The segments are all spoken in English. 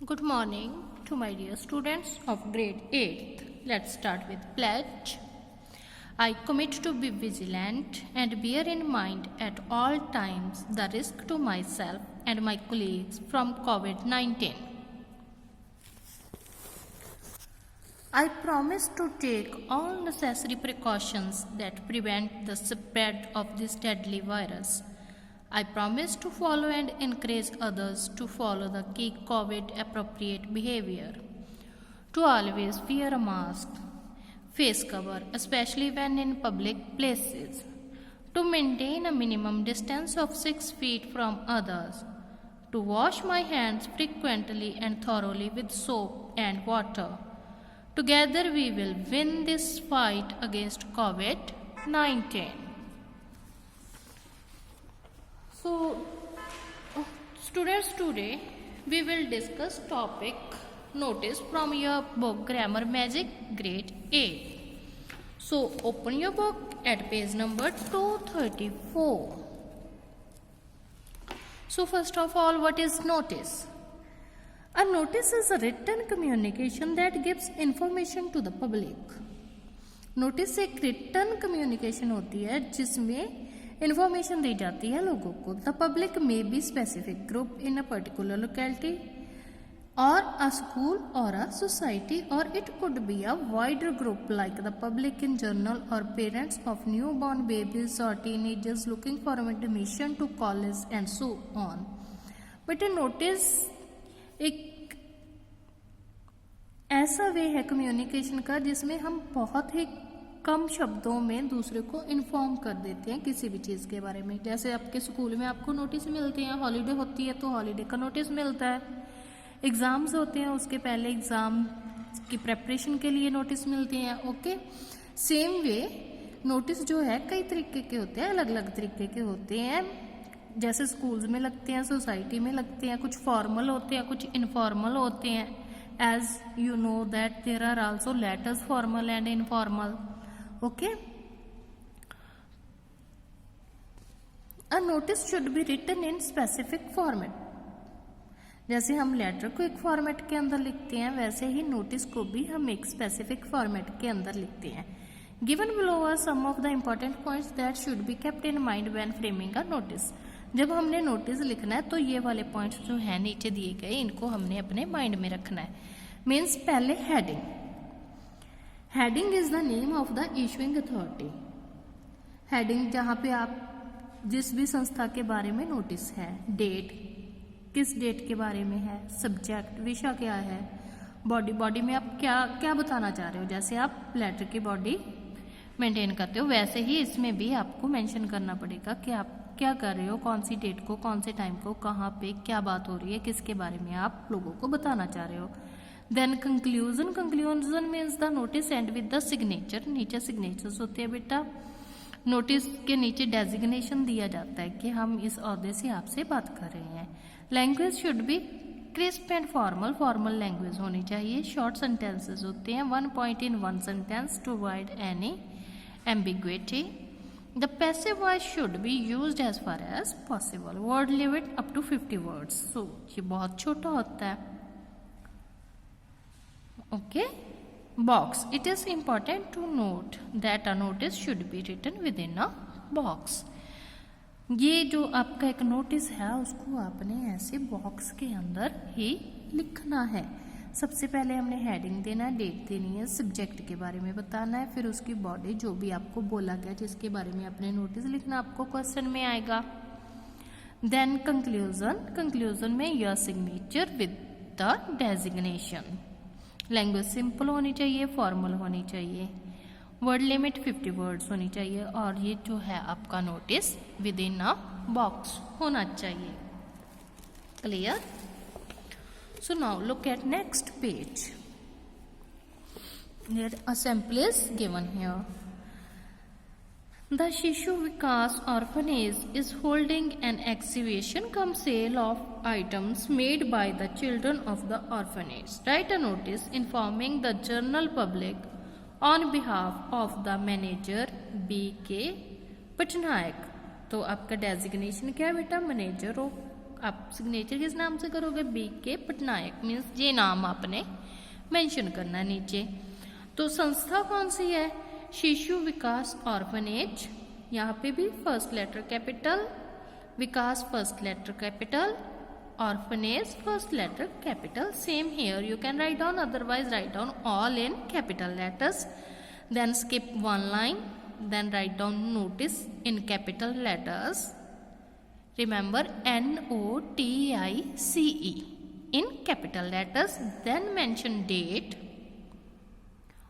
Good morning to my dear students of grade 8th. Let's start with pledge. I commit to be vigilant and bear in mind at all times the risk to myself and my colleagues from COVID-19. I promise to take all necessary precautions that prevent the spread of this deadly virus. I promise to follow and encourage others to follow the key COVID appropriate behavior. To always wear a mask, face cover, especially when in public places. To maintain a minimum distance of 6 feet from others. To wash my hands frequently and thoroughly with soap and water. Together we will win this fight against COVID-19. So, students, today we will discuss topic notice from your book Grammar Magic grade 8. So, open your book at page number 234. So, first of all, what is notice? A notice is a written communication that gives information to the public. Notice एक return communication होती है जिसमें information दी जाती है लोगों को. The public may be specific group in a particular locality or a school or a society, or it could be a wider group like the public in general or parents of newborn babies or teenagers looking for admission to college and so on. But a notice एक ऐसा वे है communication का जिसमें हम बहुत ही कम शब्दों में दूसरे को इन्फॉर्म कर देते हैं किसी भी चीज़ के बारे में. जैसे आपके स्कूल में आपको नोटिस मिलते हैं, हॉलीडे होती है तो हॉलीडे का नोटिस मिलता है, एग्ज़ाम्स होते हैं उसके पहले एग्ज़ाम की प्रेपरेशन के लिए नोटिस मिलते हैं. ओके, सेम वे नोटिस जो है कई तरीके के होते हैं, अलग अलग तरीके के होते हैं. जैसे स्कूल्स में लगते हैं, सोसाइटी में लगते हैं, कुछ फॉर्मल होते हैं, कुछ इनफॉर्मल होते हैं. As you know that there are also letters formal and informal. Okay, a notice should be written in specific format. जैसे हम लेटर को एक फॉर्मेट के अंदर लिखते हैं वैसे ही नोटिस को भी हम एक स्पेसिफिक फॉर्मेट के अंदर लिखते हैं. Given below are some of the important points that should be kept in mind when framing a notice. जब हमने नोटिस लिखना है तो ये वाले पॉइंट्स जो हैं नीचे दिए गए इनको हमने अपने माइंड में रखना है. मीन्स पहले heading. Heading is the name of the issuing authority. Heading जहाँ पे आप जिस भी संस्था के बारे में नोटिस है, डेट किस डेट के बारे में है, सब्जेक्ट विषय क्या है, बॉडी बॉडी में आप क्या क्या बताना चाह रहे हो. जैसे आप लेटर की बॉडी मेंटेन करते हो वैसे ही इसमें भी आपको मेंशन करना पड़ेगा कि आप क्या कर रहे हो, कौन सी डेट को, कौन से टाइम को, कहाँ पे क्या बात हो रही है, किसके बारे में आप लोगों को बताना चाह रहे हो. Then conclusion. Conclusion means the notice end with the signature. नीचे सिग्नेचर्स होते हैं बेटा. नोटिस के नीचे डेजिग्नेशन दिया जाता है कि हम इस ओहदे से आपसे बात कर रहे हैं. Language should be crisp and formal. Formal language होनी चाहिए. शॉर्ट सेंटेंसेस होते हैं, 1 point in 1 sentence to avoid any ambiguity. The passive voice should be used as far as possible. Word limit up to 50 words. So ये बहुत छोटा होता है. Okay. Box. It is important to note that a notice should be written within a box. ये जो आपका एक notice है उसको आपने ऐसे बॉक्स के अंदर ही लिखना है. सबसे पहले हमने हेडिंग देना है, डेट देनी है, सब्जेक्ट के बारे में बताना है, फिर उसकी बॉडी जो भी आपको बोला गया जिसके बारे में आपने नोटिस लिखना आपको क्वेश्चन में आएगा. Then conclusion. कंक्लूजन में your signature with the designation. Language simple होनी चाहिए, फॉर्मल होनी चाहिए. वर्ड लिमिट 50 वर्ड्स होनी चाहिए और ये जो है आपका notice with in a box होना चाहिए. Clear? So now look at next page. There a sample is given here. The Shishu Vikas Orphanage is holding an exhibition cum sale of items made by the children of the orphanage. Write a notice informing the general public on behalf of the manager B.K. Patnaik. तो आपका designation क्या है बेटा? Manager of आप signature किस नाम से करोगे, BK पटनायक, मीन्स ये नाम आपने मेंशन करना है नीचे। तो संस्था कौन सी है, शिशु विकास ऑर्फनेज, यहाँ पे भी first letter capital, Vikas first letter capital, orphanage first letter capital. Same here, you can write down, otherwise write down all in capital letters, then skip one line, then write down notice in capital letters. Remember NOTICE in capital letters, then mention date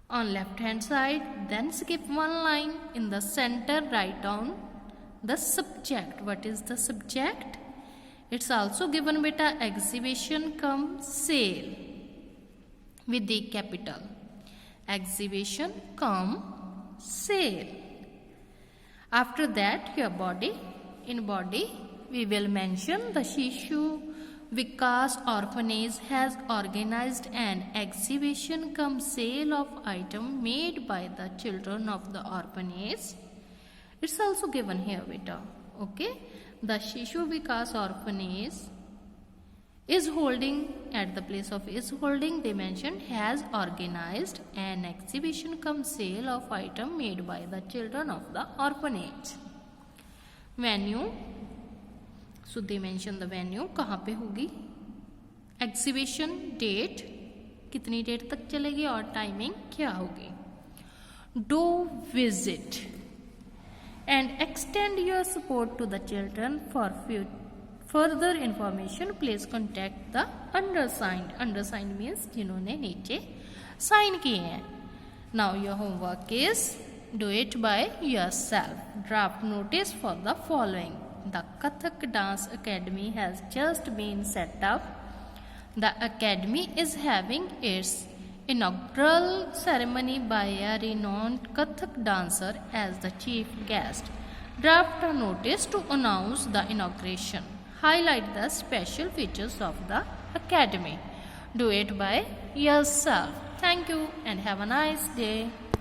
on left hand side, then skip one line. In the center write down the subject. What is the subject? It's also given beta, exhibition cum sale with the capital, exhibition cum sale. After that your body, in body we will mention the Shishu Vikas Orphanage has organized an exhibition cum sale of item made by the children of the orphanage. It's also given here beta, okay. The Shishu Vikas Orphanage is holding, at the place of is holding they mentioned, has organized an exhibition cum sale of item made by the children of the orphanage. Venue, so they mention the venue, कहाँ पे होगी, exhibition date, कितनी date तक चलेगी और timing क्या होगी. Do visit and extend your support to the children. For further information please contact the undersigned. Undersigned means जिन्होंने नीचे साइन किए हैं. Now your homework is do it by yourself. Draft notice for the following. The Kathak Dance Academy has just been set up. The academy is having its inaugural ceremony by a renowned Kathak dancer as the chief guest. Draft a notice to announce the inauguration. Highlight the special features of the academy. Do it by yourself. Thank you and have a nice day.